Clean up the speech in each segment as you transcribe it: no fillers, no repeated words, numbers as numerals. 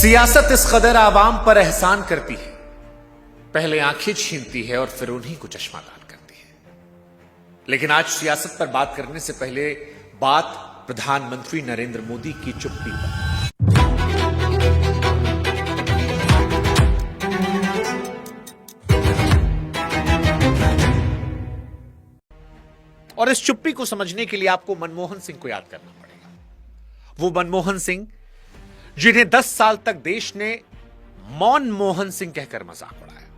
सियासत इस कदर आवाम पर एहसान करती है, पहले आंखें छीनती है और फिर उन्हीं को चश्मा दान करती है। लेकिन आज सियासत पर बात करने से पहले बात प्रधानमंत्री नरेंद्र मोदी की चुप्पी पर। और इस चुप्पी को समझने के लिए आपको मनमोहन सिंह को याद करना पड़ेगा। वो मनमोहन सिंह जिन्हें 10 साल तक देश ने मौन मोहन सिंह कहकर मजाक उड़ाया,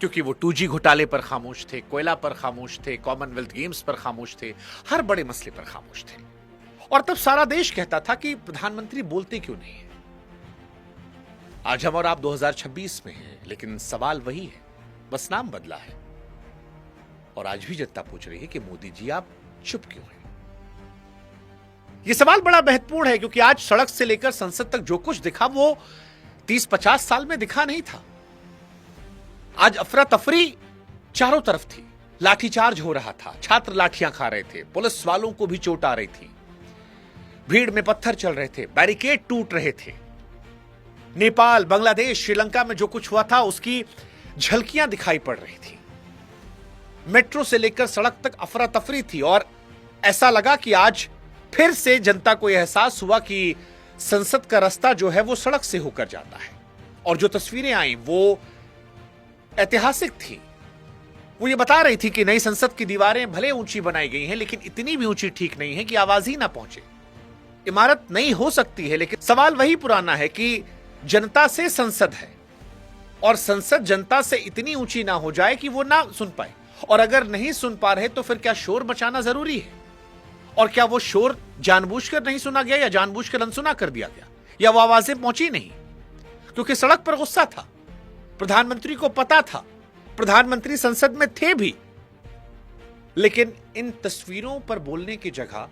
क्योंकि वो 2G घोटाले पर खामोश थे, कोयला पर खामोश थे, कॉमनवेल्थ गेम्स पर खामोश थे, हर बड़े मसले पर खामोश थे। और तब सारा देश कहता था कि प्रधानमंत्री बोलते क्यों नहीं है। आज हम और आप 2026 में हैं, लेकिन सवाल वही है, बस नाम बदला है। और आज भी जनता पूछ रही है कि मोदी जी आप चुप क्यों हैं। यह सवाल बड़ा महत्वपूर्ण है, क्योंकि आज सड़क से लेकर संसद तक जो कुछ दिखा वो 30-50 साल में दिखा नहीं था। आज अफरा तफरी चारों तरफ थी, लाठीचार्ज हो रहा था, छात्र लाठियां खा रहे थे, पुलिस वालों को भी चोट आ रही थी, भीड़ में पत्थर चल रहे थे, बैरिकेड टूट रहे थे। नेपाल, बांग्लादेश, श्रीलंका में जो कुछ हुआ था उसकी झलकियां दिखाई पड़ रही थी। मेट्रो से लेकर सड़क तक अफरा तफरी थी और ऐसा लगा कि आज फिर से जनता को यह एहसास हुआ कि संसद का रास्ता जो है वो सड़क से होकर जाता है। और जो तस्वीरें आई वो ऐतिहासिक थी। वो ये बता रही थी कि नई संसद की दीवारें भले ऊंची बनाई गई हैं, लेकिन इतनी भी ऊंची ठीक नहीं है कि आवाज ही ना पहुंचे। इमारत नई हो सकती है, लेकिन सवाल वही पुराना है कि जनता से संसद है और संसद जनता से इतनी ऊंची ना हो जाए कि वो ना सुन पाए। और अगर नहीं सुन पा रहे तो फिर क्या शोर मचाना जरूरी है? और क्या वो शोर जानबूझकर नहीं सुना गया या जानबूझकर अनसुना कर दिया गया, या वो आवाजें पहुंची नहीं? क्योंकि सड़क पर गुस्सा था, प्रधानमंत्री को पता था, प्रधानमंत्री संसद में थे भी, लेकिन इन तस्वीरों पर बोलने की जगह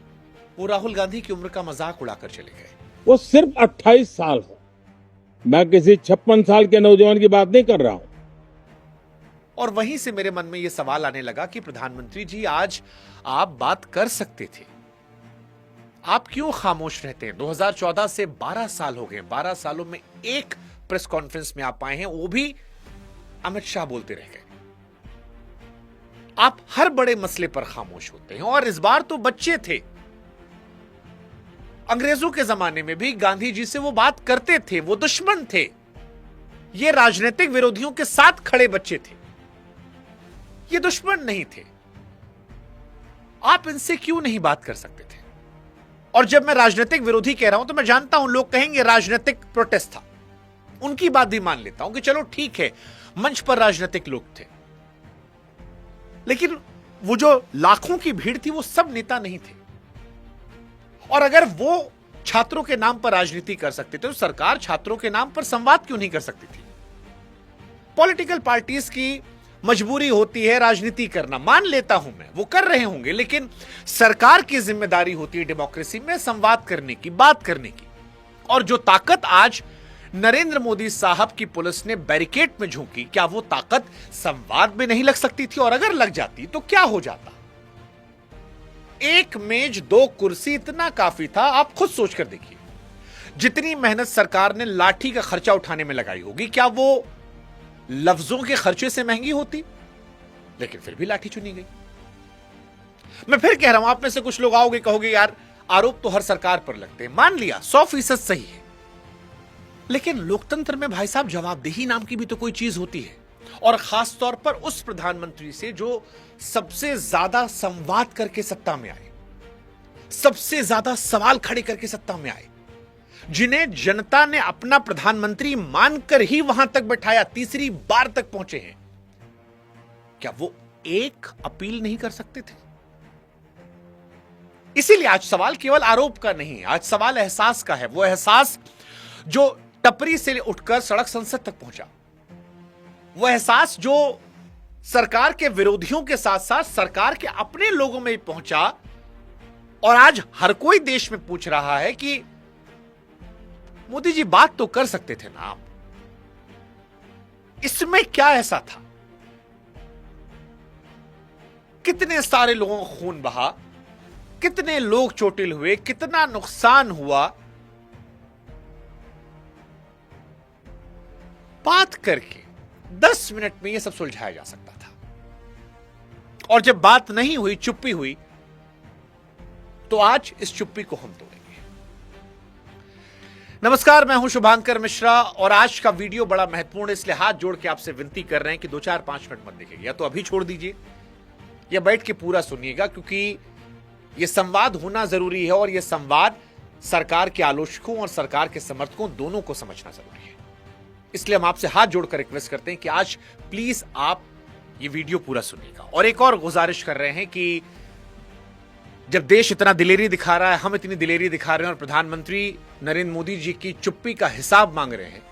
वो राहुल गांधी की उम्र का मजाक उड़ाकर चले गए। वो सिर्फ 28 साल है। मैं किसी 56 साल के नौजवान की बात नहीं कर रहा हूं। और वहीं से मेरे मन में यह सवाल आने लगा कि प्रधानमंत्री जी आज आप बात कर सकते थे, आप क्यों खामोश रहते हैं? 2014 से 12 साल हो गए, 12 सालों में एक प्रेस कॉन्फ्रेंस में आप आए हैं, वो भी अमित शाह बोलते रह गए। आप हर बड़े मसले पर खामोश होते हैं। और इस बार तो बच्चे थे, अंग्रेजों के जमाने में भी गांधी जी से वो बात करते थे, वो दुश्मन थे, ये राजनीतिक विरोधियों के साथ खड़े बच्चे थे, ये दुश्मन नहीं थे। आप इनसे क्यों नहीं बात कर सकते थे? और जब मैं राजनीतिक विरोधी कह रहा हूं तो मैं जानता हूं लोग कहेंगे राजनीतिक प्रोटेस्ट था, उनकी बात भी मान लेता हूं कि चलो ठीक है, मंच पर राजनीतिक लोग थे, लेकिन वो जो लाखों की भीड़ थी वो सब नेता नहीं थे। और अगर वो छात्रों के नाम पर राजनीति कर सकते थे तो सरकार छात्रों के नाम पर संवाद क्यों नहीं कर सकती थी? पॉलिटिकल पार्टीज की मजबूरी होती है राजनीति करना, मान लेता हूं मैं, वो कर रहे होंगे, लेकिन सरकार की जिम्मेदारी होती है डेमोक्रेसी में संवाद करने की, बात करने की। और जो ताकत आज नरेंद्र मोदी साहब की पुलिस ने बैरिकेड में झोंकी, क्या वो ताकत संवाद में नहीं लग सकती थी? और अगर लग जाती तो क्या हो जाता? एक मेज 2 कुर्सी इतना काफी था। आप खुद सोचकर देखिए, जितनी मेहनत सरकार ने लाठी का खर्चा उठाने में लगाई होगी, क्या वो लफ्जों के खर्चे से महंगी होती? लेकिन फिर भी लाठी चुनी गई। मैं फिर कह रहा हूं, आप में से कुछ लोग आओगे, कहोगे यार आरोप तो हर सरकार पर लगते हैं। मान लिया 100% सही है, लेकिन लोकतंत्र में भाई साहब जवाबदेही नाम की भी तो कोई चीज होती है। और खास तौर पर उस प्रधानमंत्री से जो सबसे ज्यादा संवाद करके सत्ता में आए, सबसे ज्यादा सवाल खड़े करके सत्ता में आए, जिन्हें जनता ने अपना प्रधानमंत्री मानकर ही वहां तक बैठाया, तीसरी बार तक पहुंचे हैं, क्या वो एक अपील नहीं कर सकते थे? इसीलिए आज सवाल केवल आरोप का नहीं है, आज सवाल एहसास का है। वो एहसास जो टपरी से उठकर सड़क संसद तक पहुंचा, वो एहसास जो सरकार के विरोधियों के साथ साथ सरकार के अपने लोगों में पहुंचा। और आज हर कोई देश में पूछ रहा है कि मोदी जी बात तो कर सकते थे ना आप, इसमें क्या ऐसा था? कितने सारे लोगों का खून बहा, कितने लोग चोटिल हुए, कितना नुकसान हुआ, बात करके 10 मिनट में यह सब सुलझाया जा सकता था। और जब बात नहीं हुई, चुप्पी हुई, तो आज इस चुप्पी को हम तोड़ेंगे। नमस्कार, मैं हूं शुभांकर मिश्रा और आज का वीडियो बड़ा महत्वपूर्ण है, इसलिए हाथ जोड़ के आपसे विनती कर रहे हैं कि 2-4-5 मिनट मत देखिएगा, या तो अभी छोड़ दीजिए या बैठ के पूरा सुनिएगा, क्योंकि यह संवाद होना जरूरी है और यह संवाद सरकार के आलोचकों और सरकार के समर्थकों दोनों को समझना जरूरी है। इसलिए हम आपसे हाथ जोड़कर रिक्वेस्ट करते हैं कि आज प्लीज आप ये वीडियो पूरा सुनिएगा। और एक और गुजारिश कर रहे हैं कि जब देश इतना दिलेरी दिखा रहा है, हम इतनी दिलेरी दिखा रहे हैं और प्रधानमंत्री नरेंद्र मोदी जी की चुप्पी का हिसाब मांग रहे हैं,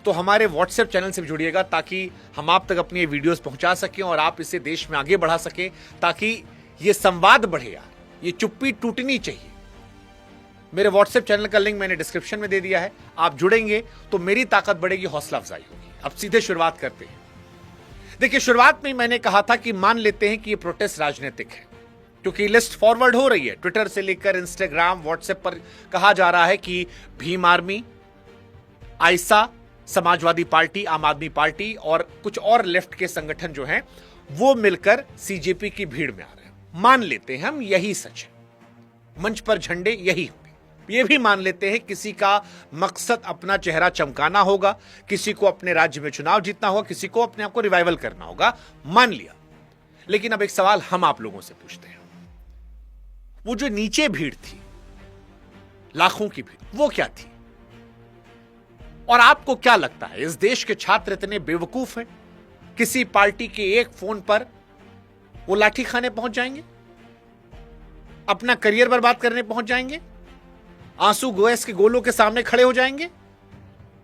तो हमारे व्हाट्सएप चैनल से जुड़िएगा ताकि हम आप तक अपनी ये वीडियोस पहुंचा सकें और आप इसे देश में आगे बढ़ा सकें, ताकि ये संवाद बढ़े। यार, ये चुप्पी टूटनी चाहिए। मेरे व्हाट्सएप चैनल का लिंक मैंने डिस्क्रिप्शन में दे दिया है, आप जुड़ेंगे तो मेरी ताकत बढ़ेगी, हौसला अफजाई होगी। अब सीधे शुरुआत करते हैं। देखिए, शुरुआत में मैंने कहा था कि मान लेते हैं कि ये प्रोटेस्ट राजनीतिक है, क्योंकि लिस्ट फॉरवर्ड हो रही है ट्विटर से लेकर इंस्टाग्राम, व्हाट्सएप पर कहा जा रहा है कि भीम आर्मी, आयसा, समाजवादी पार्टी, आम आदमी पार्टी और कुछ और लेफ्ट के संगठन जो हैं वो मिलकर सीजेपी की भीड़ में आ रहे हैं। मान लेते हैं हम यही सच है, मंच पर झंडे यही होंगे। ये भी मान लेते हैं किसी का मकसद अपना चेहरा चमकाना होगा, किसी को अपने राज्य में चुनाव जीतना होगा, किसी को अपने आप को रिवाइवल करना होगा, मान लिया। लेकिन अब एक सवाल हम आप लोगों से पूछते हैं, वो जो नीचे भीड़ थी, लाखों की भीड़, वो क्या थी? और आपको क्या लगता है, इस देश के छात्र इतने बेवकूफ हैं, किसी पार्टी के एक फोन पर वो लाठी खाने पहुंच जाएंगे, अपना करियर बर्बाद करने पहुंच जाएंगे, आंसू गैस के गोलों के सामने खड़े हो जाएंगे,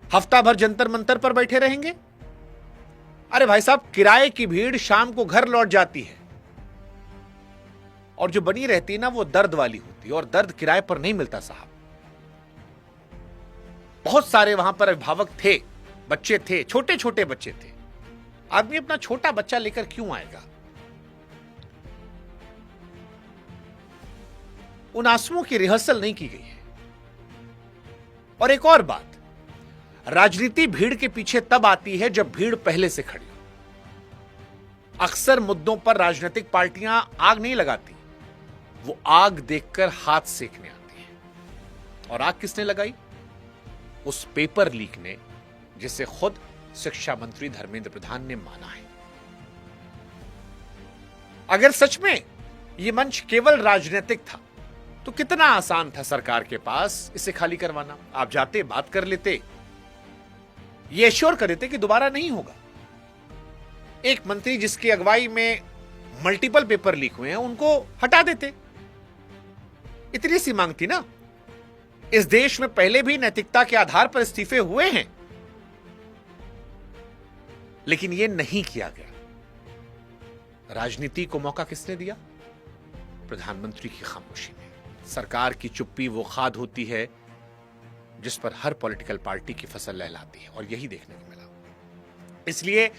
हफ्ता भर जंतर मंतर पर बैठे रहेंगे? अरे भाई साहब, किराए की भीड़ शाम को घर लौट जाती है और जो बनी रहती है ना, वो दर्द वाली होती है, और दर्द किराए पर नहीं मिलता साहब। बहुत सारे वहां पर अभिभावक थे, बच्चे थे, छोटे छोटे बच्चे थे। आदमी अपना छोटा बच्चा लेकर क्यों आएगा? उन आंसुओं की रिहर्सल नहीं की गई है। और एक और बात, राजनीति भीड़ के पीछे तब आती है जब भीड़ पहले से खड़ी हो। अक्सर मुद्दों पर राजनीतिक पार्टियां आग नहीं लगाती, वो आग देखकर हाथ सेकने आती है। और आग किसने लगाई? उस पेपर लीक ने, जिसे खुद शिक्षा मंत्री धर्मेंद्र प्रधान ने माना है। अगर सच में यह मंच केवल राजनीतिक था तो कितना आसान था सरकार के पास इसे खाली करवाना। आप जाते, बात कर लेते, ये एश्योर कर देते कि दोबारा नहीं होगा। एक मंत्री जिसकी अगुवाई में मल्टीपल पेपर लीक हुए हैं, उनको हटा देते। इतनी सी मांग थी ना। इस देश में पहले भी नैतिकता के आधार पर इस्तीफे हुए हैं, लेकिन यह नहीं किया गया। राजनीति को मौका किसने दिया? प्रधानमंत्री की खामोशी ने। सरकार की चुप्पी वो खाद होती है जिस पर हर पॉलिटिकल पार्टी की फसल लहलाती है, और यही देखने को मिला। इसलिए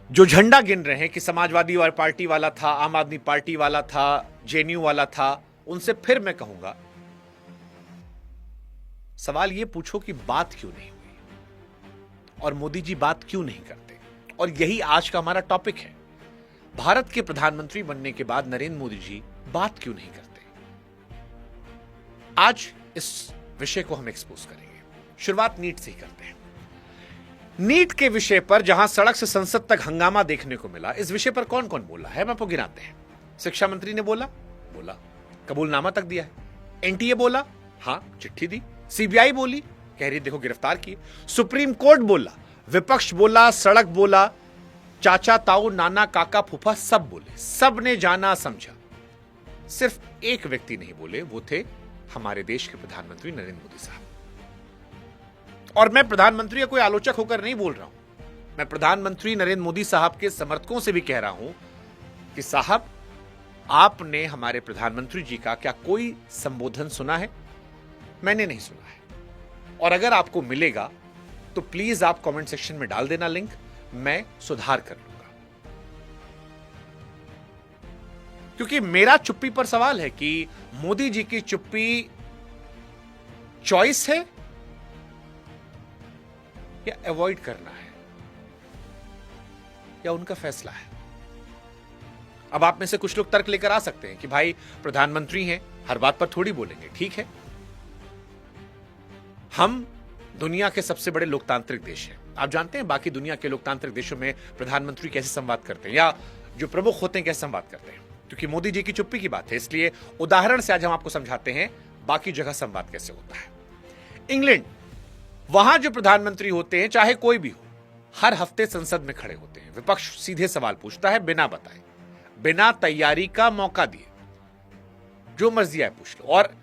जो झंडा गिन रहे हैं कि समाजवादी पार्टी वाला था, आम आदमी पार्टी वाला था, जेएनयू वाला था, उनसे फिर मैं कहूंगा, सवाल ये पूछो कि बात क्यों नहीं हुई और मोदी जी बात क्यों नहीं करते। और यही आज का हमारा टॉपिक है। भारत के प्रधानमंत्री बनने के बाद नरेंद्र मोदी जी बात क्यों नहीं करते। आज इस विषय को हम एक्सपोज करेंगे। शुरुआत नीट से ही करते हैं। नीट के विषय पर जहां सड़क से संसद तक हंगामा देखने को मिला, इस विषय पर कौन कौन बोला है, हम आपको गिनाते हैं। शिक्षा मंत्री ने बोला, कबूलनामा तक दिया है। एनटीए बोला, हां चिट्ठी दी। सीबीआई बोली, कह रही देखो गिरफ्तार किए। सुप्रीम कोर्ट बोला, विपक्ष बोला, सड़क बोला, चाचा ताऊ नाना काका फूफा सब बोले, सब ने जाना समझा। सिर्फ एक व्यक्ति नहीं बोले, वो थे हमारे देश के प्रधानमंत्री नरेंद्र मोदी साहब। और मैं प्रधानमंत्री या कोई आलोचक होकर नहीं बोल रहा हूं, मैं प्रधानमंत्री नरेंद्र मोदी साहब के समर्थकों से भी कह रहा हूं कि साहब, आपने हमारे प्रधानमंत्री जी का क्या कोई संबोधन सुना है? मैंने नहीं सुना है। और अगर आपको मिलेगा तो प्लीज आप कमेंट सेक्शन में डाल देना लिंक, मैं सुधार कर लूंगा। क्योंकि मेरा चुप्पी पर सवाल है कि मोदी जी की चुप्पी चॉइस है या अवॉइड करना है, या उनका फैसला है? अब आप में से कुछ लोग तर्क लेकर आ सकते हैं कि भाई प्रधानमंत्री हैं, हर बात पर थोड़ी बोलेंगे। ठीक है, हम दुनिया के सबसे बड़े लोकतांत्रिक देश हैं। आप जानते हैं बाकी दुनिया के लोकतांत्रिक देशों में प्रधानमंत्री कैसे संवाद करते हैं, या जो प्रमुख होते हैं कैसे संवाद करते हैं? क्योंकि मोदी जी की चुप्पी की बात है, इसलिए उदाहरण से आज हम आपको समझाते हैं बाकी जगह संवाद कैसे होता है। इंग्लैंड, वहां जो प्रधानमंत्री होते हैं, चाहे कोई भी हो, हर हफ्ते संसद में खड़े होते हैं। विपक्ष सीधे सवाल पूछता है, बिना बताए, बिना तैयारी का मौका दिए, जो मर्जी आए पूछ लो, और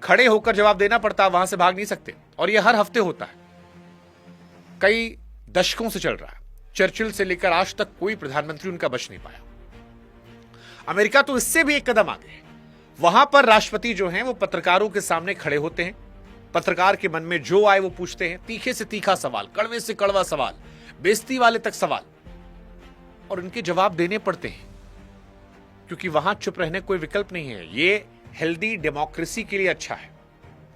खड़े होकर जवाब देना पड़ता है, वहां से भाग नहीं सकते। और यह हर हफ्ते होता है, कई दशकों से चल रहा है। चर्चिल से लेकर आज तक कोई प्रधानमंत्री उनका बच नहीं पाया। अमेरिका तो इससे भी एक कदम आगे है। वहां पर राष्ट्रपति जो हैं वो पत्रकारों के सामने खड़े होते हैं, पत्रकार के मन में जो आए वो पूछते हैं, तीखे से तीखा सवाल, कड़वे से कड़वा सवाल, बेइज्जती वाले तक सवाल, और उनके जवाब देने पड़ते हैं, क्योंकि वहां चुप रहने कोई विकल्प नहीं है। ये हेल्दी डेमोक्रेसी के लिए अच्छा है।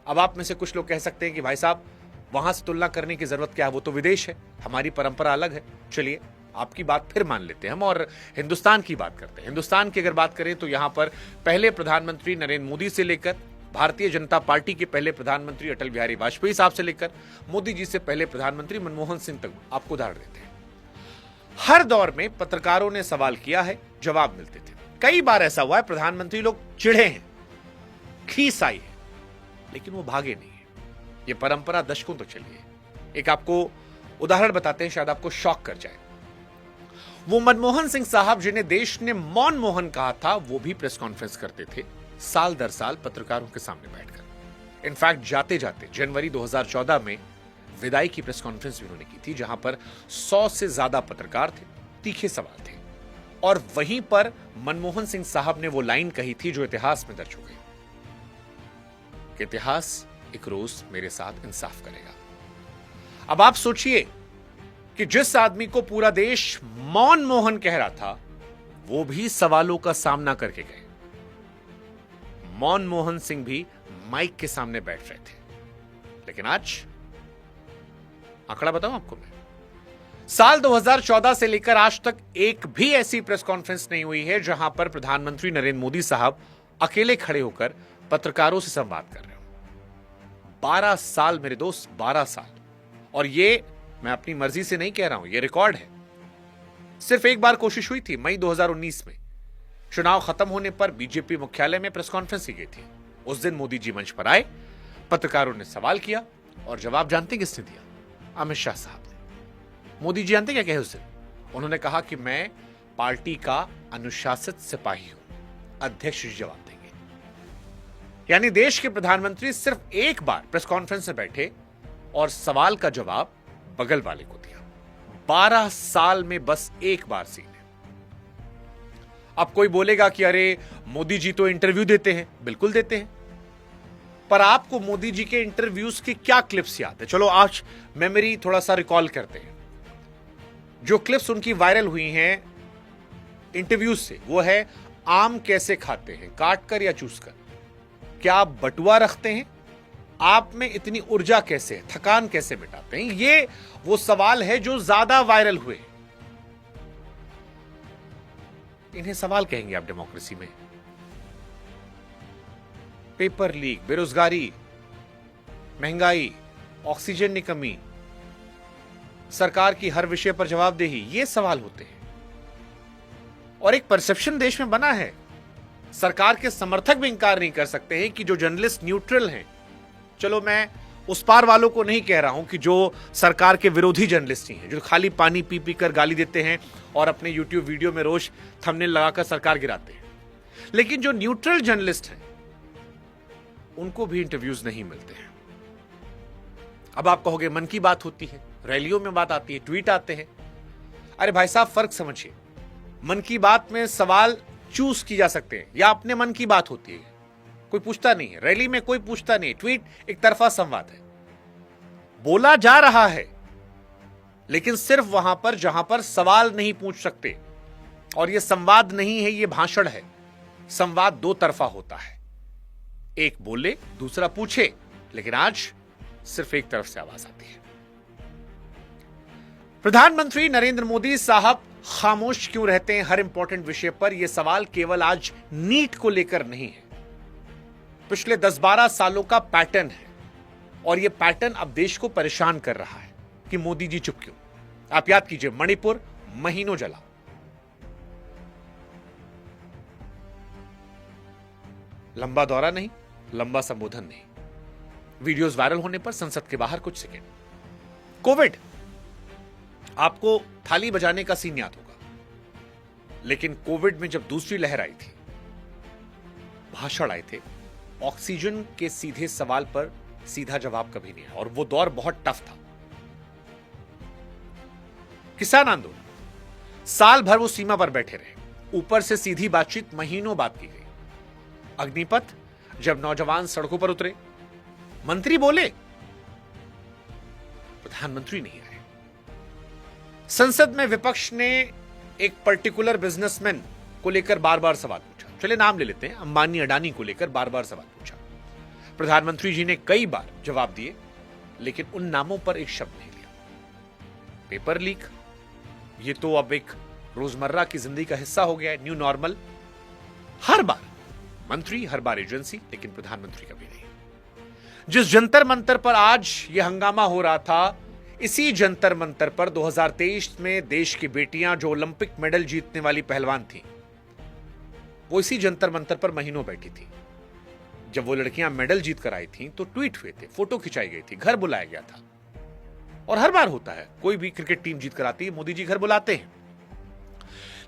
अब आप में से कुछ लोग कह सकते हैं कि भाई साहब वहां से तुलना करने की जरूरत क्या है, वो तो विदेश है, हमारी परंपरा अलग है। चलिए आपकी बात फिर मान लेते हैं हम, और हिंदुस्तान की बात करते हैं। हिंदुस्तान की अगर बात करें तो यहां पर पहले प्रधानमंत्री नरेंद्र मोदी से लेकर भारतीय जनता पार्टी के पहले प्रधानमंत्री अटल बिहारी वाजपेयी साहब से लेकर मोदी जी से पहले प्रधानमंत्री मनमोहन सिंह तक आपको उदाहरण देते हैं। हर दौर में पत्रकारों ने सवाल किया है, जवाब मिलते थे। कई बार ऐसा हुआ है प्रधानमंत्री लोग चिढ़े हैं, खीस आई है, लेकिन वो भागे नहीं है। ये परंपरा दशकों तक चली है। एक आपको उदाहरण बताते हैं, शायद आपको शॉक कर जाए। वो मनमोहन सिंह साहब जिन्हें देश ने मौन मोहन कहा था, वो भी प्रेस कॉन्फ्रेंस करते थे साल दर साल पत्रकारों के सामने बैठकर। इनफैक्ट जाते जाते जनवरी 2014 में विदाई की प्रेस कॉन्फ्रेंस भी उन्होंने की थी, जहां पर 100 से ज्यादा पत्रकार थे, तीखे सवाल थे, और वहीं पर मनमोहन सिंह साहब ने वो लाइन कही थी जो इतिहास में दर्ज हो गई कि इतिहास एक रोज मेरे साथ इंसाफ करेगा। अब आप सोचिए कि जिस आदमी को पूरा देश मौन मोहन कह रहा था, वो भी सवालों का सामना करके गए। मौन मोहन सिंह भी माइक के सामने बैठ रहे थे। लेकिन आज आंकड़ा बताऊं आपको मैं, साल 2014 से लेकर आज तक एक भी ऐसी प्रेस कॉन्फ्रेंस नहीं हुई है जहां पर प्रधानमंत्री नरेंद्र मोदी साहब अकेले खड़े होकर पत्रकारों से संवाद कर रहे हो। 12 साल मेरे दोस्त, 12 साल। और ये मैं अपनी मर्जी से नहीं कह रहा हूं, ये रिकॉर्ड है। सिर्फ एक बार कोशिश हुई थी, मई 2019 में चुनाव खत्म होने पर बीजेपी मुख्यालय में प्रेस कॉन्फ्रेंस की गई थी। उस दिन मोदी जी मंच पर आए, पत्रकारों ने सवाल किया, और जवाब जानते किसने दिया? अमित शाह साहब ने। मोदी जी जानते क्या कहे उस दिन? उन्होंने कहा कि मैं पार्टी का अनुशासित सिपाही हूं, अध्यक्ष जी जवाब देंगे। यानी देश के प्रधानमंत्री सिर्फ एक बार प्रेस कॉन्फ्रेंस में बैठे और सवाल का जवाब बगल वाले को दिया। 12 साल में बस एक बार सीन है। अब कोई बोलेगा कि अरे मोदी जी तो इंटरव्यू देते हैं। बिल्कुल देते हैं, पर आपको मोदी जी के इंटरव्यूज की क्या क्लिप्स याद है? चलो आज मेमोरी थोड़ा सा रिकॉल करते हैं। जो क्लिप्स उनकी वायरल हुई हैं इंटरव्यूज से, वो है आम कैसे खाते हैं, काट कर या चूस कर? क्या आप बटुआ रखते हैं? आप में इतनी ऊर्जा कैसे है? थकान कैसे मिटाते हैं? ये वो सवाल है जो ज्यादा वायरल हुए। इन्हें सवाल कहेंगे आप डेमोक्रेसी में? पेपर लीक, बेरोजगारी, महंगाई, ऑक्सीजन की कमी, सरकार की हर विषय पर जवाबदेही, ये सवाल होते हैं। और एक परसेप्शन देश में बना है, सरकार के समर्थक भी इंकार नहीं कर सकते हैं कि जो जर्नलिस्ट न्यूट्रल हैं, चलो मैं उस पार वालों को नहीं कह रहा हूं कि जो सरकार के विरोधी जर्नलिस्ट ही हैं, जो खाली पानी पी पी कर गाली देते हैं और अपने यूट्यूब वीडियो में रोज थंबनेल लगाकर सरकार गिराते हैं, लेकिन जो न्यूट्रल जर्नलिस्ट हैं उनको भी इंटरव्यूज नहीं मिलते हैं। अब आप कहोगे मन की बात होती है, रैलियों में बात आती है, ट्वीट आते हैं। अरे भाई साहब फर्क समझिए, मन की बात में सवाल चूज की जा सकते हैं या अपने मन की बात होती है, कोई पूछता नहीं है। रैली में कोई पूछता नहीं, ट्वीट एक तरफा संवाद है, बोला जा रहा है लेकिन सिर्फ वहां पर जहां पर सवाल नहीं पूछ सकते। और यह संवाद नहीं है, यह भाषण है। संवाद दो तरफा होता है, एक बोले दूसरा पूछे, लेकिन आज सिर्फ एक तरफ से आवाज आती है। प्रधानमंत्री नरेंद्र मोदी साहब खामोश क्यों रहते हैं हर इंपॉर्टेंट विषय पर? यह सवाल केवल आज नीट को लेकर नहीं है, पिछले 10-12 सालों का पैटर्न है। और यह पैटर्न अब देश को परेशान कर रहा है कि मोदी जी चुप क्यों। आप याद कीजिए, मणिपुर महीनों जला, लंबा दौरा नहीं, लंबा संबोधन नहीं, वीडियोस वायरल होने पर संसद के बाहर कुछ सेकंड। कोविड, आपको थाली बजाने का सीन याद होगा, लेकिन कोविड में जब दूसरी लहर आई थी, भाषण आए थे, ऑक्सीजन के सीधे सवाल पर सीधा जवाब कभी नहीं आया, और वो दौर बहुत टफ था। किसान आंदोलन, साल भर वो सीमा पर बैठे रहे, ऊपर से सीधी बातचीत महीनों बात की गई। अग्निपथ, जब नौजवान सड़कों पर उतरे, मंत्री बोले, प्रधानमंत्री नहीं आए। संसद में विपक्ष ने एक पर्टिकुलर बिजनेसमैन को लेकर बार बार सवाल पूछा, चलिए नाम ले लेते हैं, अंबानी अडानी को लेकर बार बार सवाल पूछा। प्रधानमंत्री जी ने कई बार जवाब दिए, लेकिन उन नामों पर एक शब्द नहीं लिया। पेपर लीक, ये तो अब एक रोजमर्रा की जिंदगी का हिस्सा हो गया है, न्यू नॉर्मल। हर बार मंत्री, हर बार एजेंसी, लेकिन प्रधानमंत्री कभी नहीं। जिस जंतर मंतर पर आज यह हंगामा हो रहा था, इसी जंतर मंतर पर 2023 में देश की बेटियां जो ओलंपिक मेडल जीतने वाली पहलवान थी, वो इसी जंतर मंतर पर महीनों बैठी थी। जब वो लड़कियां मेडल जीत कर आई थी तो ट्वीट हुए थे, फोटो खिंचाई गई थी, घर बुलाया गया था। और हर बार होता है, कोई भी क्रिकेट टीम जीत कर आती है, मोदी जी घर बुलाते हैं।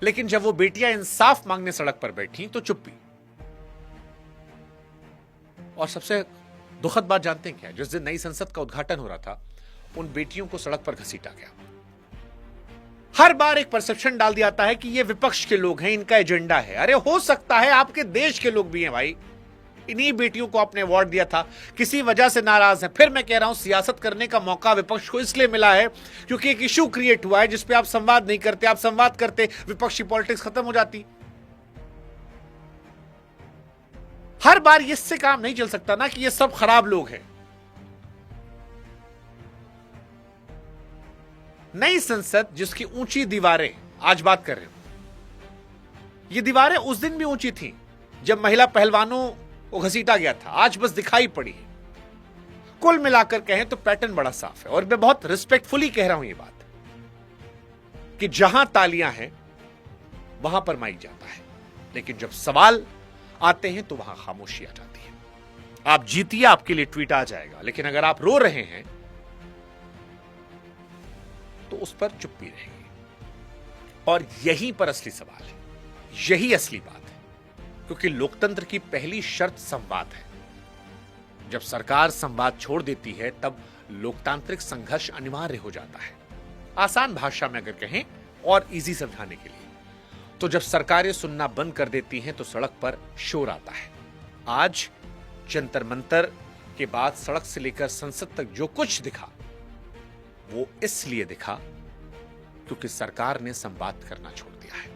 लेकिन जब वो बेटियां इंसाफ मांगने सड़क पर बैठी तो चुप्पी। और सबसे दुखद बात जानते हैं क्या? जिस दिन नई संसद का उद्घाटन हो रहा था, उन बेटियों को सड़क पर घसीटा गया। हर बार एक परसेप्शन डाल दिया जाता है कि ये विपक्ष के लोग हैं, इनका एजेंडा है। अरे हो सकता है आपके देश के लोग भी हैं भाई। इन्हीं बेटियों को आपने अवार्ड दिया था, किसी वजह से नाराज हैं। फिर मैं कह रहा हूं, सियासत करने का मौका विपक्ष को इसलिए मिला है क्योंकि एक इश्यू क्रिएट हुआ है जिसपे आप संवाद नहीं करते। आप संवाद करते, विपक्षी पॉलिटिक्स खत्म हो जाती। हर बार इससे काम नहीं चल सकता ना कि ये सब खराब लोग हैं। नई संसद जिसकी ऊंची दीवारें, आज बात कर रहे हो, ये दीवारें उस दिन भी ऊंची थी जब महिला पहलवानों को घसीटा गया था, आज बस दिखाई पड़ी है। कुल मिलाकर कहें तो पैटर्न बड़ा साफ है। और मैं बहुत रिस्पेक्टफुली कह रहा हूं ये बात कि जहां तालियां हैं वहां पर माइक जाता है, लेकिन जब सवाल आते हैं तो वहां खामोशी आ जाती है। आप जीतिए, आपके लिए ट्वीट आ जाएगा, लेकिन अगर आप रो रहे हैं तो उस पर चुप्पी रहेगी। और यहीं पर असली सवाल है, यही असली बात है, क्योंकि लोकतंत्र की पहली शर्त संवाद है। जब सरकार संवाद छोड़ देती है तब लोकतांत्रिक संघर्ष अनिवार्य हो जाता है। आसान भाषा में अगर कहें और इजी समझाने के लिए, तो जब सरकारें सुनना बंद कर देती हैं तो सड़क पर शोर आता है। आज जंतर मंतर के बाद सड़क से लेकर संसद तक जो कुछ दिखा, वो इसलिए दिखा क्योंकि सरकार ने संवाद करना छोड़ दिया है।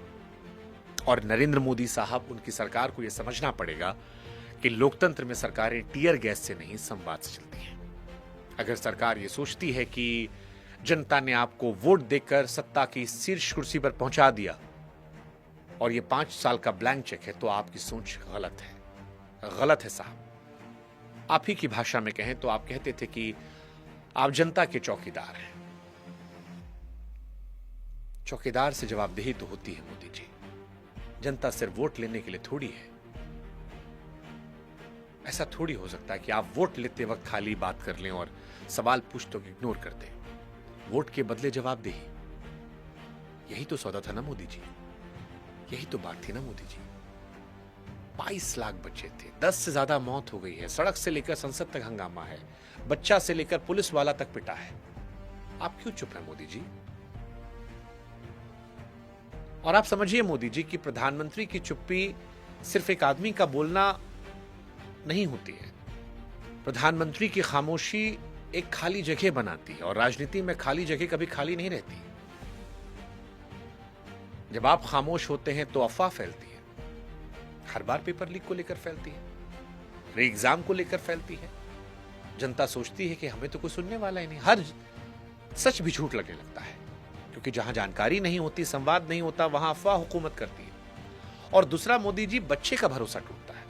और नरेंद्र मोदी साहब, उनकी सरकार को यह समझना पड़ेगा कि लोकतंत्र में सरकारें टीयर गैस से नहीं, संवाद से चलती हैं। अगर सरकार यह सोचती है कि जनता ने आपको वोट देकर सत्ता की शीर्ष कुर्सी पर पहुंचा दिया और यह 5 साल का ब्लैंक चेक है, तो आपकी सोच गलत है। गलत है साहब। आप ही की भाषा में कहें तो आप कहते थे कि आप जनता के चौकीदार हैं। चौकीदार से जवाबदेही तो होती है मोदी जी। जनता सिर्फ वोट लेने के लिए थोड़ी है। ऐसा थोड़ी हो सकता है कि आप वोट लेते वक्त खाली बात कर लें और सवाल पूछते वक्त इग्नोर कर दें। वोट के बदले जवाबदेही, यही तो सौदा था ना मोदी जी, यही तो बात थी ना मोदी जी। 22 लाख बच्चे थे, 10 से ज्यादा मौत हो गई है, सड़क से लेकर संसद तक हंगामा है, बच्चा से लेकर पुलिस वाला तक पिटा है। आप क्यों चुप हैं मोदी जी? और आप समझिए मोदी जी कि प्रधानमंत्री की चुप्पी सिर्फ एक आदमी का बोलना नहीं होती है। प्रधानमंत्री की खामोशी एक खाली जगह बनाती है, और राजनीति में खाली जगह कभी खाली नहीं रहती। जब आप खामोश होते हैं तो अफवाह फैलती है। हर बार पेपर लीक को लेकर फैलती है, री एग्जाम को लेकर फैलती है। जनता सोचती है कि हमें तो कोई सुनने वाला ही नहीं, हर सच भी झूठ लगने लगता है। क्योंकि जहां जानकारी नहीं होती, संवाद नहीं होता, वहां अफवाह हुकूमत करती है। और दूसरा, मोदी जी, बच्चे का भरोसा टूटता है।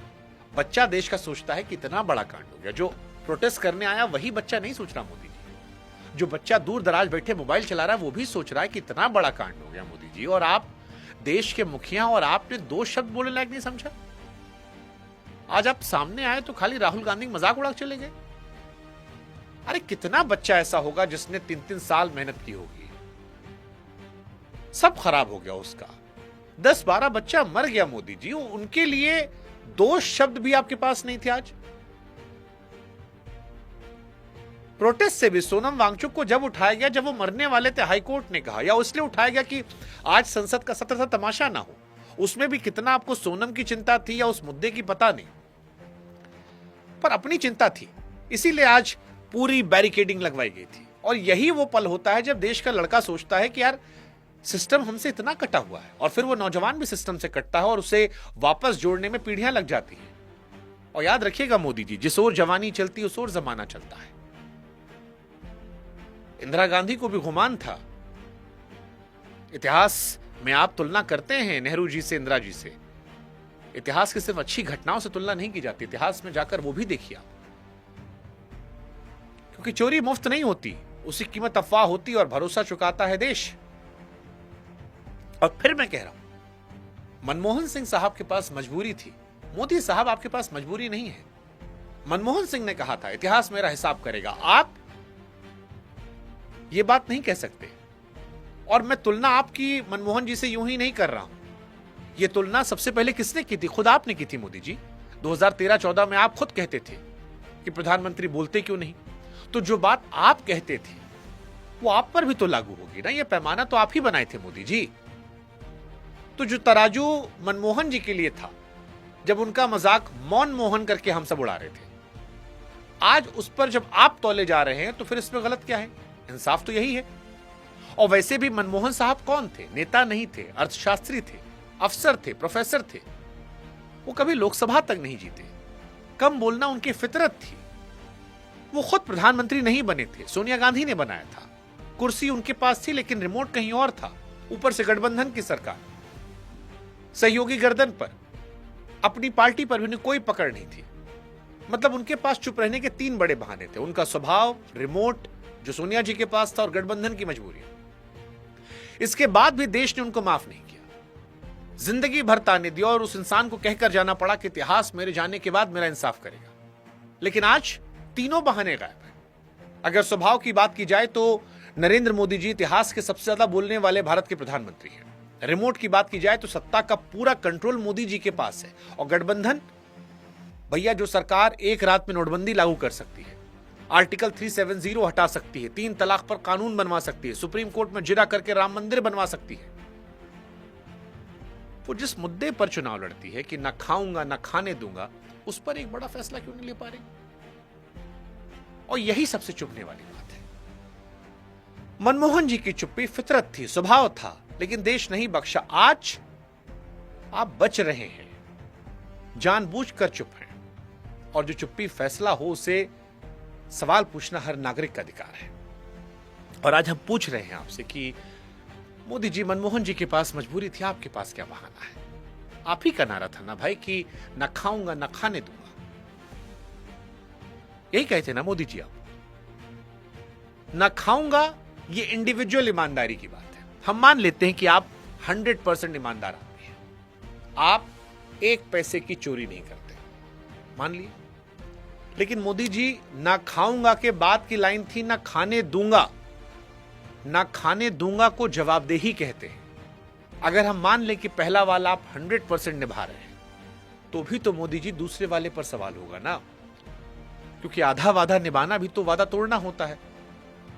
बच्चा देश का सोचता है कि इतना बड़ा कांड हो गया। जो प्रोटेस्ट करने आया वही बच्चा नहीं सोच रहा मोदी जी। जो बच्चा दूर दराज बैठे मोबाइल चला रहा है वो भी सोच रहा है कि इतना बड़ा कांड हो गया मोदी जी, और आप देश के मुखिया और आपने 2 शब्द बोलने लायक नहीं समझा। आज आप सामने आए तो खाली राहुल गांधी मजाक उड़ा चले गए। अरे कितना बच्चा ऐसा होगा जिसने 3-3 साल मेहनत की होगी, सब खराब हो गया उसका। 10-12 बच्चा मर गया मोदी जी, उनके लिए 2 शब्द भी आपके पास नहीं थे। आज प्रोटेस्ट से भी सोनम वांगचुक को जब उठाया गया, जब वो मरने वाले थे, हाईकोर्ट ने कहा, या इसलिए उठाया गया कि आज संसद का सत्र था, तमाशा ना हो। उसमें भी कितना आपको सोनम की चिंता थी या उस मुद्दे की पता नहीं, पर अपनी चिंता थी, इसीलिए आज पूरी बैरिकेडिंग लगवाई गई थी। और यही वो पल होता है जब देश का लड़का सोचता है कि यार सिस्टम हमसे इतना कटा हुआ है, और फिर वो नौजवान भी सिस्टम से कटता है और उसे वापस जोड़ने में पीढ़ियां लग जाती हैं। और याद रखिएगा मोदी जी, जिस ओर जवानी चलती उस ओर जमाना चलता है। इंदिरा गांधी को भी गुमान था। इतिहास में आप तुलना करते हैं नेहरू जी से, इंदिरा जी से। इतिहास की सिर्फ अच्छी घटनाओं से तुलना नहीं की जाती, इतिहास में जाकर वो भी देखिए आप। क्योंकि चोरी मुफ्त नहीं होती, उसकी कीमत अफवाह होती और भरोसा चुकाता है देश। और फिर मैं कह रहा हूं, मनमोहन सिंह साहब के पास मजबूरी थी, मोदी साहब आपके पास मजबूरी नहीं है। मनमोहन सिंह ने कहा था इतिहास मेरा हिसाब करेगा, आप ये बात नहीं कह सकते। और मैं तुलना आपकी मनमोहन जी से यूं ही नहीं कर रहा हूं, यह तुलना सबसे पहले किसने की थी? खुद आपने की थी मोदी जी। 2013-14 में आप खुद कहते थे कि प्रधानमंत्री बोलते क्यों नहीं। तो जो बात आप कहते थे वो आप पर भी तो लागू होगी ना, ये पैमाना तो आप ही बनाए थे मोदी जी। तो जो तराजू मनमोहन जी के लिए था, जब उनका मजाक मौन मोहन करके हम सब उड़ा रहे थे, आज उस पर जब आप तौले जा रहे हैं तो फिर इसमें गलत क्या है? इंसाफ तो यही है। और वैसे भी मनमोहन साहब कौन थे? नेता नहीं थे, अर्थशास्त्री थे, अफसर थे, प्रोफेसर थे। वो कभी लोकसभा तक नहीं जीते, कम बोलना उनकी फितरत थी। वो खुद प्रधानमंत्री नहीं बने थे, सोनिया गांधी ने बनाया था। कुर्सी उनके पास थी लेकिन रिमोट कहीं और था, ऊपर से गठबंधन की सरकार, सहयोगी गर्दन पर, अपनी पार्टी पर भी कोई पकड़ नहीं थी। मतलब उनके पास चुप रहने के 3 बड़े बहाने थे, उनका स्वभाव, रिमोट जो सोनिया जी के पास था, और गठबंधन की मजबूरी। इसके बाद भी देश ने उनको माफ नहीं किया, जिंदगी भर ताने दिया, और उस इंसान को कहकर जाना पड़ा कि इतिहास मेरे जाने के बाद मेरा इंसाफ करेगा। लेकिन आज तीनों बहाने गायब हैं। अगर स्वभाव की बात की जाए तो नरेंद्र मोदी जी इतिहास के सबसे ज्यादा बोलने वाले भारत के प्रधानमंत्री हैं। रिमोट की बात की जाए तो सत्ता का पूरा कंट्रोल मोदी जी के पास है। और गठबंधन, भैया, जो सरकार एक रात में नोटबंदी लागू कर सकती है, आर्टिकल 370 हटा सकती है, 3 तलाक पर कानून बनवा सकती है, सुप्रीम कोर्ट में जिरा करके राम मंदिर बनवा सकती है, वो जिस मुद्दे पर चुनाव लड़ती है कि ना खाऊंगा ना खाने दूंगा, उस पर एक बड़ा फैसला क्यों नहीं ले पा रही? और यही सबसे चुभने वाली बात है। मनमोहन जी की चुप्पी फितरत थी, स्वभाव था, लेकिन देश नहीं बख्शा। आज आप बच रहे हैं, जानबूझकर चुप हैं, और जो चुप्पी फैसला हो उसे सवाल पूछना हर नागरिक का अधिकार है। और आज हम पूछ रहे हैं आपसे कि मोदी जी, मनमोहन जी के पास मजबूरी थी, आपके पास क्या बहाना है? आप ही का नारा था ना भाई कि ना खाऊंगा ना खाने दूंगा, यही कहते ना मोदी जी। आप ना खाऊंगा, ये इंडिविजुअल ईमानदारी की बात है। हम मान लेते हैं कि आप 100% ईमानदार आदमी हैं, आप 1 पैसे की चोरी नहीं करते, मान लिए। लेकिन मोदी जी, ना खाऊंगा के बाद की लाइन थी ना खाने दूंगा। ना खाने दूंगा को जवाबदेही कहते हैं। अगर हम मान लें कि पहला वाला आप 100% निभा रहे हैं, तो भी तो मोदी जी दूसरे वाले पर सवाल होगा ना, क्योंकि आधा वादा निभाना भी तो वादा तोड़ना होता है।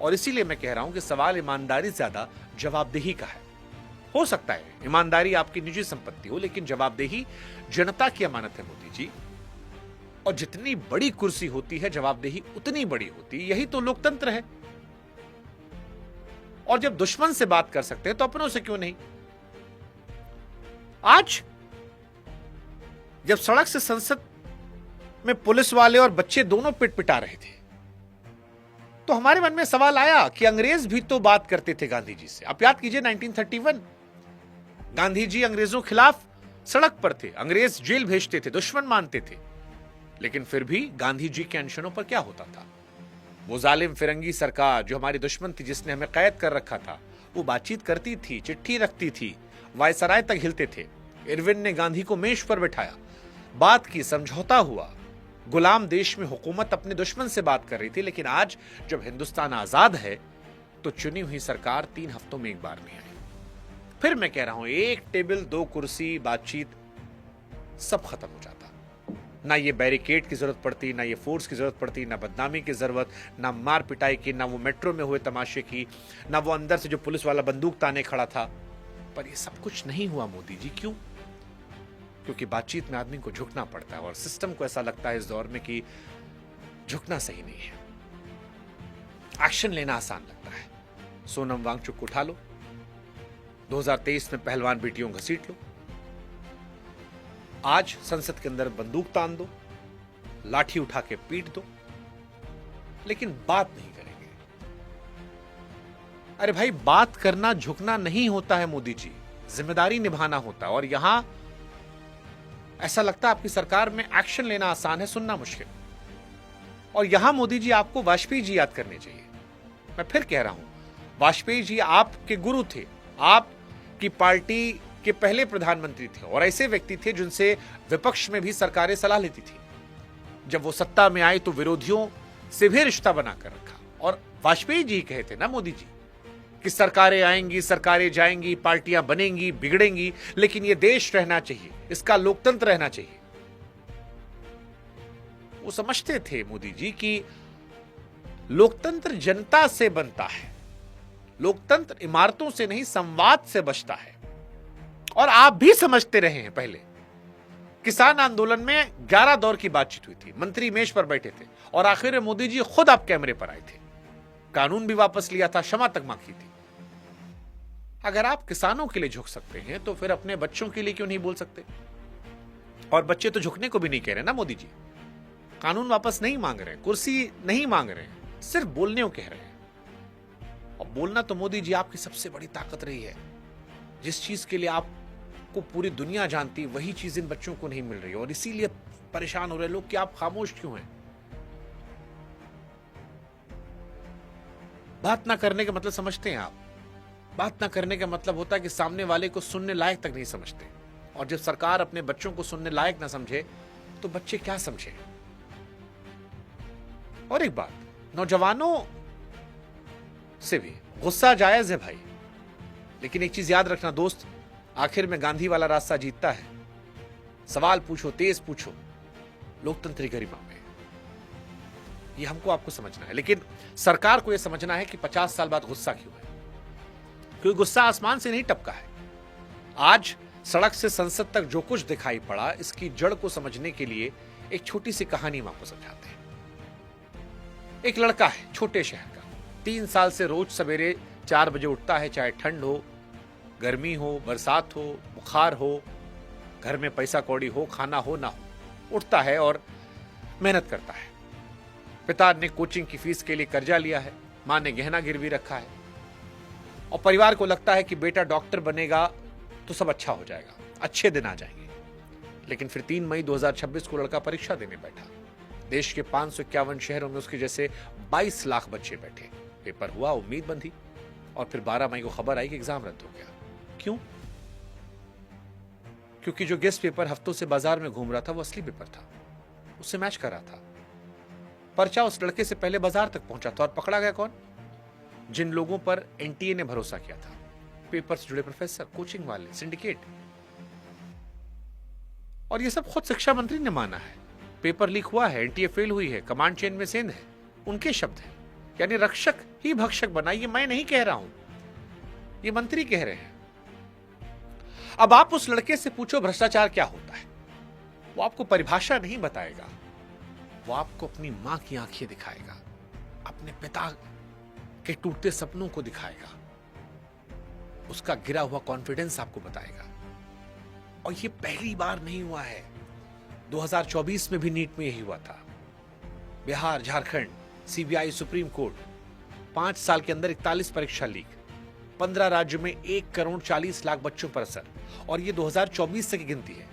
और इसीलिए मैं कह रहा हूं कि सवाल ईमानदारी से ज्यादा जवाबदेही का है। हो सकता है ईमानदारी आपकी निजी संपत्ति हो, लेकिन जवाबदेही जनता की अमानत है मोदी जी। और जितनी बड़ी कुर्सी होती है, जवाबदेही उतनी बड़ी होती है। यही तो लोकतंत्र है। और जब दुश्मन से बात कर सकते हैं तो अपनों से क्यों नहीं? आज जब सड़क से संसद में पुलिस वाले और बच्चे दोनों पिटपिटा रहे थे, तो हमारे मन में सवाल आया कि अंग्रेज भी तो बात करते थे गांधी जी से। आप याद कीजिए 1931 गांधी जी अंग्रेजों के खिलाफ सड़क पर थे, अंग्रेज जेल भेजते थे, दुश्मन मानते थे, लेकिन फिर भी गांधी जी के अनशनों पर क्या होता था? वो जालिम फिरंगी सरकार जो हमारी दुश्मन थी, जिसने हमें कैद कर रखा था, वो बातचीत करती थी, चिट्ठी रखती थी, वायसराय तक हिलते थे। इरविन ने गांधी को मेज पर बिठाया, बात की, समझौता हुआ। गुलाम देश में हुकूमत अपने दुश्मन से बात कर रही थी, लेकिन आज जब हिंदुस्तान आजाद है तो चुनी हुई सरकार 3 हफ्तों में एक बार नहीं आई। फिर मैं कह रहा हूं, एक टेबल, 2 कुर्सी, बातचीत, सब खत्म हो जाता। ना ये बैरिकेड की जरूरत पड़ती, ना ये फोर्स की जरूरत पड़ती, ना बदनामी की जरूरत, ना मार पिटाई की, ना वो मेट्रो में हुए तमाशे की, ना वो अंदर से जो पुलिस वाला बंदूक ताने खड़ा था। पर ये सब कुछ नहीं हुआ मोदी जी। क्यों? क्योंकि बातचीत में आदमी को झुकना पड़ता है और सिस्टम को ऐसा लगता है इस दौर में कि झुकना सही नहीं है, एक्शन लेना आसान लगता है। सोनम वांगचुक को उठा लो, 2023 में पहलवान बेटियों घसीट लो, आज संसद के अंदर बंदूक तान दो, लाठी उठा के पीट दो, लेकिन बात नहीं करेंगे। अरे भाई, बात करना झुकना नहीं होता है मोदी जी, जिम्मेदारी निभाना होता है। और यहां ऐसा लगता है आपकी सरकार में एक्शन लेना आसान है, सुनना मुश्किल। और यहां मोदी जी आपको वाजपेयी जी याद करने चाहिए। मैं फिर कह रहा हूं, वाजपेयी जी आपके गुरु थे, आपकी पार्टी के पहले प्रधानमंत्री थे और ऐसे व्यक्ति थे जिनसे विपक्ष में भी सरकारें सलाह लेती थी। जब वो सत्ता में आए तो विरोधियों से भी रिश्ता बनाकर रखा। और वाजपेयी जी कहे थे ना मोदी जी कि सरकारें आएंगी, सरकारें जाएंगी, पार्टियां बनेंगी, बिगड़ेंगी, लेकिन ये देश रहना चाहिए, इसका लोकतंत्र रहना चाहिए। वो समझते थे मोदी जी कि लोकतंत्र जनता से बनता है, लोकतंत्र इमारतों से नहीं, संवाद से बचता है। और आप भी समझते रहे हैं। पहले किसान आंदोलन में 11 दौर की बातचीत हुई थी, मंत्री मेज पर बैठे थे और आखिर में मोदी जी खुद आप कैमरे पर आए थे, कानून भी वापस लिया था, क्षमा तक मांगी थी। अगर आप किसानों के लिए झुक सकते हैं तो फिर अपने बच्चों के लिए क्यों नहीं बोल सकते? और बच्चे तो झुकने को भी नहीं कह रहे ना मोदी जी, कानून वापस नहीं मांग रहे, कुर्सी नहीं मांग रहे, सिर्फ बोलने को कह रहे हैं। और बोलना तो मोदी जी आपकी सबसे बड़ी ताकत रही है। जिस चीज के लिए आपको पूरी दुनिया जानती है, वही चीज इन बच्चों को नहीं मिल रही और इसीलिए परेशान हो रहे लोग कि आप खामोश क्यों हैं। बात ना करने का मतलब समझते हैं आप? बात ना करने का मतलब होता है कि सामने वाले को सुनने लायक तक नहीं समझते। और जब सरकार अपने बच्चों को सुनने लायक ना समझे तो बच्चे क्या समझे? और एक बात, नौजवानों से भी गुस्सा जायज है भाई, लेकिन एक चीज याद रखना दोस्त, आखिर में गांधी वाला रास्ता जीतता है। सवाल पूछो, तेज पूछो, लोकतंत्र की गरिमा में। ये हमको आपको समझना है, लेकिन सरकार को यह समझना है कि 50 साल बाद गुस्सा क्यों है। क्योंकि गुस्सा आसमान से नहीं टपका है। आज सड़क से संसद तक जो कुछ दिखाई पड़ा, इसकी जड़ को समझने के लिए एक छोटी सी कहानी हम आपको समझाते हैं। एक लड़का है छोटे शहर का, 3 साल से रोज सवेरे 4 बजे उठता है, चाहे ठंड हो, गर्मी हो, बरसात हो, बुखार हो, घर में पैसा कौड़ी हो, खाना हो ना हो, उठता है और मेहनत करता है। पिता ने कोचिंग की फीस के लिए कर्जा लिया है, मां ने गहना गिरवी रखा है और परिवार को लगता है कि बेटा डॉक्टर बनेगा तो सब अच्छा हो जाएगा, अच्छे दिन आ जाएंगे। लेकिन फिर 3 मई 2026 को लड़का परीक्षा देने बैठा। देश के 551 शहरों में उसके जैसे 22 लाख बच्चे बैठे। पेपर हुआ, उम्मीद बंधी और फिर 12 मई को खबर आई कि एग्जाम रद्द हो गया। क्यों? क्योंकि जो गेस्ट पेपर हफ्तों से बाजार में घूम रहा था वो असली पेपर था, उससे मैच कर रहा था। पर्चा उस लड़के से पहले बाजार तक पहुंचा था और पकड़ा गया कौन? जिन लोगों पर एनटीए ने भरोसा किया था, पेपर से जुड़े प्रोफेसर, कोचिंग वाले, सिंडिकेट। और ये सब खुद शिक्षा मंत्री ने माना है। पेपर लीक हुआ है, एनटीए फेल हुई है, कमांड चेन में सेंध है, उनके शब्द हैं। यानी रक्षक ही भक्षक बना, ये मैं नहीं कह रहा हूं, ये मंत्री कह रहे हैं। अब आप उस लड़के से पूछो भ्रष्टाचार क्या होता है, वो आपको परिभाषा नहीं बताएगा, वो आपको अपनी मां की आंखें दिखाएगा, अपने पिता के टूटते सपनों को दिखाएगा, उसका गिरा हुआ कॉन्फिडेंस आपको बताएगा। और ये पहली बार नहीं हुआ है, 2024 में भी नीट में यही हुआ था। Bihar, Jharkhand, CBI, supreme court, 5 साल के अंदर 41 परीक्षा लीक, 15 राज्यों में 1,40,40,00,000 बच्चों पर असर, और ये 2024 से की गिनती है।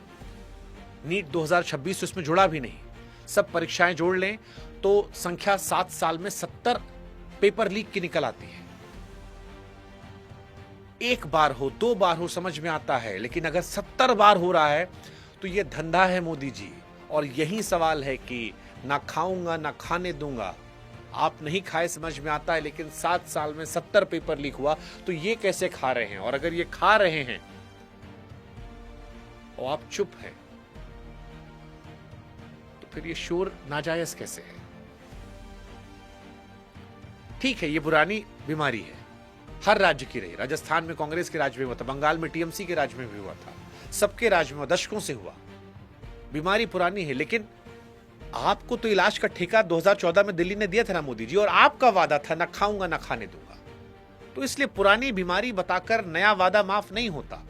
नीट 2026 तो इसमें जुड़ा भी नहीं। सब परीक्षाएं जोड़ लें तो संख्या 7 साल में 70 पेपर लीक की निकल आती है। एक बार हो, 2 बार हो समझ में आता है, लेकिन अगर 70 बार हो रहा है तो यह धंधा है मोदी जी। और यही सवाल है कि ना खाऊंगा ना खाने दूंगा। आप नहीं खाए समझ में आता है, लेकिन 7 साल में 70 पेपर लीक हुआ तो ये कैसे खा रहे हैं? और अगर ये खा रहे हैं और आप चुप हैं तो फिर ये शोर नाजायज कैसे है? ठीक है, ये पुरानी बीमारी है, हर राज्य की रही। राजस्थान में कांग्रेस के राज्य में हुआ था, बंगाल में टीएमसी के राज्य में भी हुआ था, सबके राज्य में दशकों से हुआ। बीमारी पुरानी है, लेकिन आपको तो इलाज का ठेका 2014 में दिल्ली ने दिया था ना मोदी जी, और आपका वादा था ना खाऊंगा ना खाने दूंगा। तो इसलिए पुरानी बीमारी बताकर नया वादा माफ नहीं होता।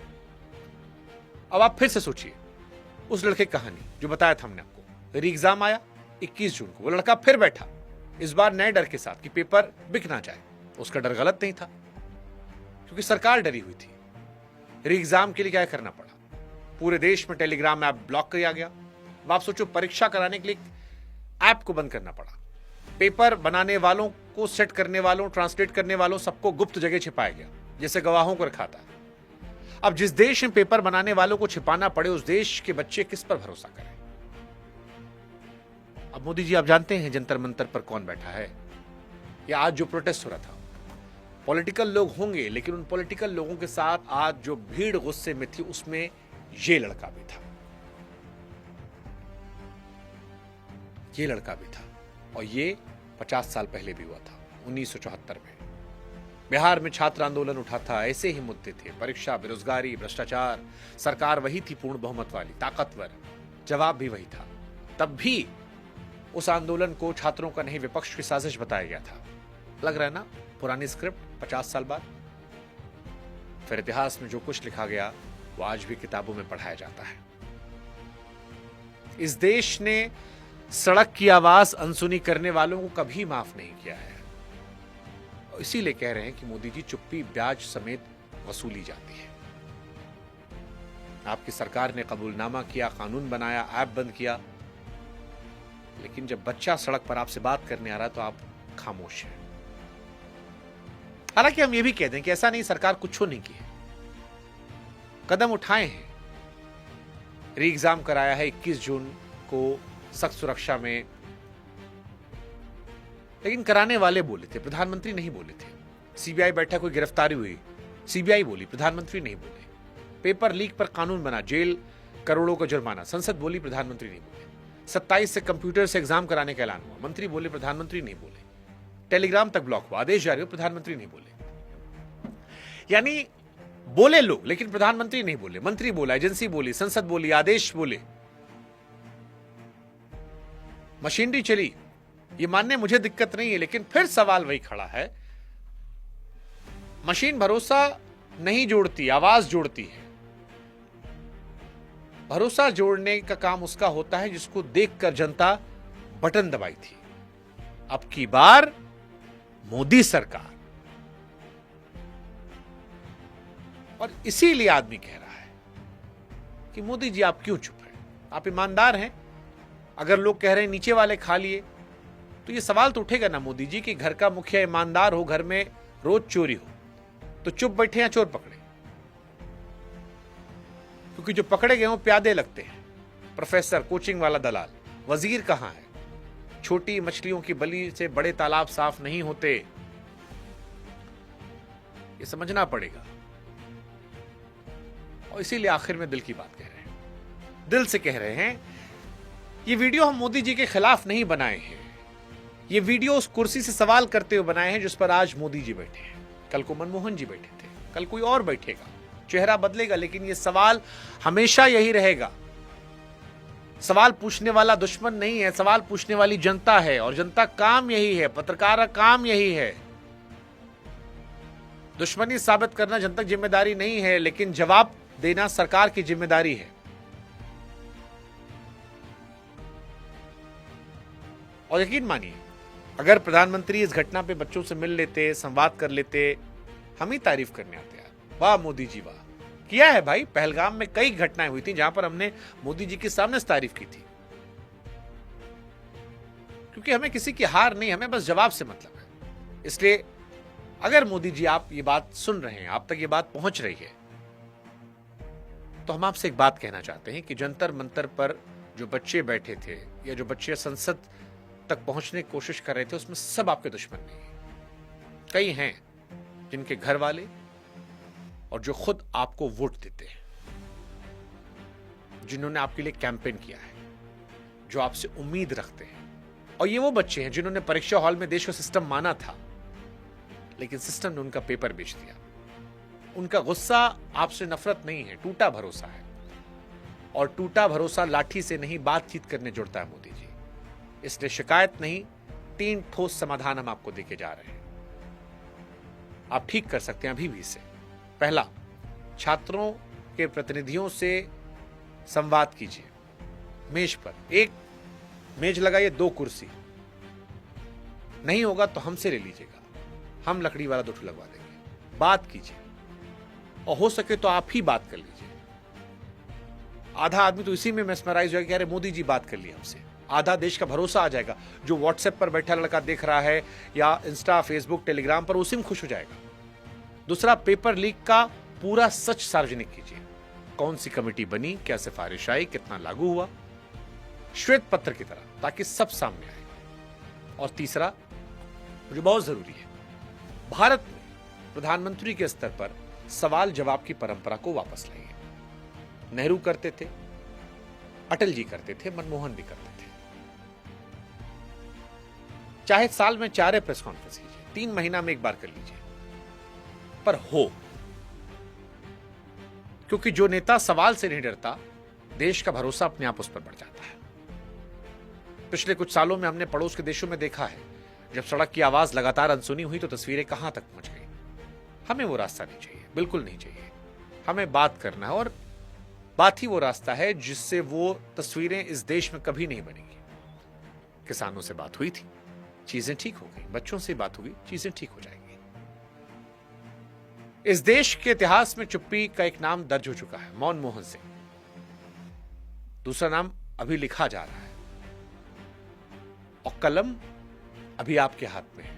अब आप फिर से सोचिए उस लड़के की कहानी जो बताया था हमने आपको। री एग्जाम आया 21 जून को, वो लड़का फिर बैठा, इस बार नए डर के साथ कि पेपर बिक ना जाए। उसका डर गलत नहीं था, क्योंकि सरकार डरी हुई थी। री एग्जाम के लिए क्या करना पड़ा? पूरे देश में टेलीग्राम ऐप ब्लॉक किया गया। अब आप सोचो, परीक्षा कराने के लिए ऐप को बंद करना पड़ा। पेपर बनाने वालों को, सेट करने वालों, ट्रांसलेट करने वालों, सबको गुप्त जगह छिपाया गया, जैसे गवाहों को रखा था। अब जिस देश में पेपर बनाने वालों को छिपाना पड़े, उस देश के बच्चे किस पर भरोसा करें? अब मोदी जी, आप जानते हैं जंतर मंतर पर कौन बैठा है? या आज जो प्रोटेस्ट हो रहा था, पॉलिटिकल लोग होंगे, लेकिन उन पॉलिटिकल लोगों के साथ आज जो भीड़ गुस्से में थी, उसमें ये लड़का भी था, ये लड़का भी था। और ये 50 साल पहले भी हुआ था, 1974 में। बिहार में छात्र आंदोलन उठा था, ऐसे ही मुद्दे थे, परीक्षा, बेरोजगारी, भ्रष्टाचार। सरकार वही थी, पूर्ण बहुमत वाली, ताकतवर, जवाब भी वही था। तब भी उस आंदोलन को छात्रों का नहीं, विपक्ष की साजिश बताया गया था। लग रहा है ना पुरानी स्क्रिप्ट 50 साल बाद? फिर इतिहास में जो कुछ लिखा गया वो आज भी किताबों में पढ़ाया जाता है। इस देश ने सड़क की आवाज अनसुनी करने वालों को कभी माफ नहीं किया है। और इसीलिए कह रहे हैं कि मोदी जी, चुप्पी ब्याज समेत वसूली जाती है। आपकी सरकार ने कबूलनामा किया, कानून बनाया, ऐप बंद किया, लेकिन जब बच्चा सड़क पर आपसे बात करने आ रहा तो आप खामोश हैं। हालांकि हम ये भी कह दें कि ऐसा नहीं, सरकार कुछ नहीं की है, कदम उठाए हैं। री एग्जाम कराया है 21 जून को सख्त सुरक्षा में, लेकिन कराने वाले बोले थे, प्रधानमंत्री नहीं बोले थे। सीबीआई बैठक हुई, गिरफ्तारी हुई, सीबीआई बोली, प्रधानमंत्री नहीं बोले। पेपर लीक पर कानून बना, जेल, करोड़ों का जुर्माना, संसद बोली, प्रधानमंत्री नहीं बोले। 27 से कंप्यूटर से एग्जाम कराने का ऐलान हुआ, मंत्री बोले, प्रधानमंत्री नहीं बोले। टेलीग्राम तक ब्लॉक हुआ, आदेश जारी हुआ, प्रधानमंत्री नहीं बोले। यानी बोले लोग, लेकिन प्रधानमंत्री नहीं बोले। मंत्री बोला, एजेंसी बोली, संसद बोली, आदेश बोले, मशीनरी चली। ये मानने मुझे दिक्कत नहीं है, लेकिन फिर सवाल वही खड़ा है। मशीन भरोसा नहीं जोड़ती, आवाज जोड़ती है। भरोसा जोड़ने का काम उसका होता है जिसको देखकर जनता बटन दबाई थी। अब की बार मोदी सरकार, और इसीलिए आदमी कह रहा है कि मोदी जी, आप क्यों चुप हैं? आप ईमानदार हैं। अगर लोग कह रहे हैं नीचे वाले खा लिए, तो ये सवाल तो उठेगा ना मोदी जी कि घर का मुखिया ईमानदार हो, घर में रोज चोरी हो, तो चुप बैठे या चोर पकड़े? क्योंकि जो पकड़े गए वो प्यादे लगते हैं, प्रोफेसर, कोचिंग वाला दलाल। वजीर कहां है? छोटी मछलियों की बलि से बड़े तालाब साफ नहीं होते, ये समझना पड़ेगा। और इसीलिए आखिर में दिल की बात कह रहे हैं, दिल से कह रहे हैं। ये वीडियो हम मोदी जी के खिलाफ नहीं बनाए हैं, ये वीडियो उस कुर्सी से सवाल करते हुए बनाए हैं जिस पर आज मोदी जी बैठे हैं। कल को मनमोहन जी बैठे थे, कल कोई और बैठेगा, चेहरा बदलेगा, लेकिन ये सवाल हमेशा यही रहेगा। सवाल पूछने वाला दुश्मन नहीं है, सवाल पूछने वाली जनता है, और जनता काम यही है, पत्रकार का काम यही है। दुश्मनी साबित करना जनता की जिम्मेदारी नहीं है, लेकिन जवाब देना सरकार की जिम्मेदारी है। और यकीन मानिए, अगर प्रधानमंत्री इस घटना पे बच्चों से मिल लेते, संवाद कर लेते, हम ही तारीफ करने आते यार। वाह मोदी जी वाह। किया है भाई, पहलगाम में कई घटनाएं हुई थी जहां पर हमने मोदी जी के सामने से तारीफ की थी, क्योंकि हमें किसी की हार नहीं, हमें बस जवाब से मतलब है। इसलिए अगर मोदी जी आप ये बात सुन रहे हैं, आप तक ये बात पहुंच रही है, तो हम आपसे एक बात कहना चाहते हैं कि जंतर मंतर पर जो बच्चे बैठे थे या जो बच्चे संसद तक पहुंचने की कोशिश कर रहे थे, उसमें सब आपके दुश्मन नहीं है। कई हैं जिनके घर वाले और जो खुद आपको वोट देते हैं, जिन्होंने आपके लिए कैंपेन किया है, जो आपसे उम्मीद रखते हैं, और ये वो बच्चे हैं जिन्होंने परीक्षा हॉल में देश का सिस्टम माना था, लेकिन सिस्टम ने उनका पेपर बेच दिया। उनका गुस्सा आपसे नफरत नहीं है, टूटा भरोसा है, और टूटा भरोसा लाठी से नहीं बातचीत करने जुड़ता है मोदी जी। इसलिए शिकायत नहीं, 3 ठोस समाधान हम आपको देके जा रहे हैं। आप ठीक कर सकते हैं अभी भी इसे। पहला, छात्रों के प्रतिनिधियों से संवाद कीजिए। मेज पर एक मेज लगाइए, 2 कुर्सी, नहीं होगा तो हमसे ले लीजिएगा, हम लकड़ी वाला 2 लगवा देंगे। बात कीजिए, और हो सके तो आप ही बात कर लीजिए। आधा आदमी तो इसी में मेस्मराइज हो जाएगा, अरे मोदी जी बात कर लिए हमसे। आधा देश का भरोसा आ जाएगा, जो व्हाट्सएप पर बैठा लड़का देख रहा है या इंस्टा, फेसबुक, टेलीग्राम पर, उसी में खुश हो जाएगा। दूसरा, पेपर लीक का पूरा सच सार्वजनिक कीजिए। कौन सी कमेटी बनी, क्या सिफारिश आई, कितना लागू हुआ, श्वेत पत्र की तरह, ताकि सब सामने आए। और तीसरा, जो बहुत जरूरी है, भारत में प्रधानमंत्री के स्तर पर सवाल जवाब की परंपरा को वापस लाइए। नेहरू करते थे, अटल जी करते थे, मनमोहन भी करते थे। चाहे साल में 4 प्रेस कॉन्फ्रेंस कीजिए, 3 महीना में एक बार कर लीजिए, पर हो। क्योंकि जो नेता सवाल से नहीं डरता, देश का भरोसा अपने आप उस पर बढ़ जाता है। पिछले कुछ सालों में हमने पड़ोस के देशों में देखा है, जब सड़क की आवाज लगातार अनसुनी हुई तो तस्वीरें कहां तक पहुंच गई। हमें वो रास्ता नहीं चाहिए, बिल्कुल नहीं चाहिए। हमें बात करना है, और बात ही वो रास्ता है जिससे वो तस्वीरें इस देश में कभी नहीं बनेंगी। किसानों से बात हुई थी, चीजें ठीक हो गई। बच्चों से बात हुई, चीजें ठीक हो जाएंगी। इस देश के इतिहास में चुप्पी का एक नाम दर्ज हो चुका है, मनमोहन सिंह। दूसरा नाम अभी लिखा जा रहा है, और कलम अभी आपके हाथ में है।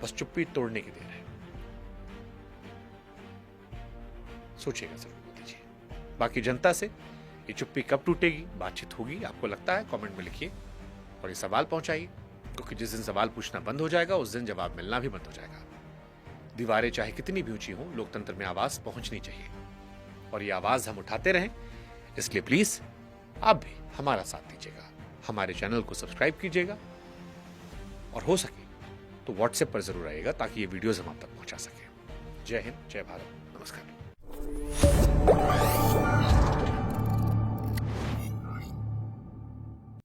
बस चुप्पी तोड़ने की देर है। सोचिएगा जरूर मोदी जी। बाकी जनता से ये चुप्पी कब टूटेगी, बातचीत होगी, आपको लगता है, कमेंट में लिखिए और ये सवाल पहुंचाइए, क्योंकि जिस दिन सवाल पूछना बंद हो जाएगा, उस दिन जवाब मिलना भी बंद हो जाएगा। दीवारें चाहे कितनी भी ऊंची हों, लोकतंत्र में आवाज पहुंचनी चाहिए, और ये आवाज हम उठाते रहें। इसलिए प्लीज आप भी हमारा साथ दीजिएगा, हमारे चैनल को सब्सक्राइब कीजिएगा, और हो सके तो व्हाट्सएप पर जरूर आइएगा, ताकि ये वीडियोस हम आप तक पहुंचा सकें। जय हिंद, जय भारत, नमस्कार।